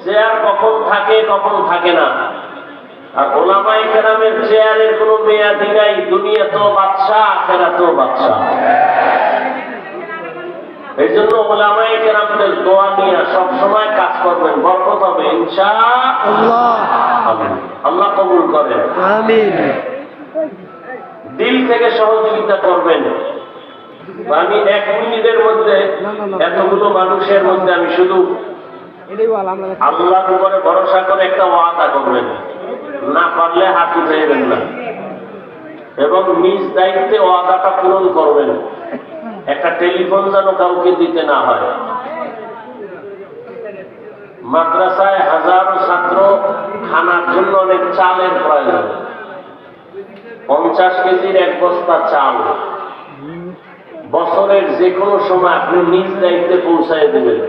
Chair কখন থাকে কখন থাকে না। আর ওলামায়ে কেরামের চেয়ারের কোনো মেয়াদি নাই। দুনিয়া তো বাদশা, আখিরাত তো বাদশা। এই জন্য ওলামায়ে কেরামদের দোয়া নিয়ে সবসময় কাজ করবেন, বরকত হবে ইনশাআল্লাহ। আল্লাহ কবুল করেন, আমিন। দিল থেকে সহযোগিতা করবেন। আমি 1 মিনিটের মধ্যে এতগুলো মানুষের মধ্যে আমি শুধু আল্লাহর উপরে ভরসা করে একটা ওয়াদা করবেন, না পারলে হাত উঠাইবেন না এবং নিজ দায়িত্বে ওয়াদাটা পূরণ করবেন। একটা টেলিফোন যেন কাউকে দিতে না হয়। মাদ্রাসায় হাজারো ছাত্র, খানার জন্য অনেক চালের প্রয়োজন। 50 কেজির 1 বস্তা চাল বছরের যে কোনো সময় আপনি নিজ দায়িত্বে পৌঁছায় দেবেন।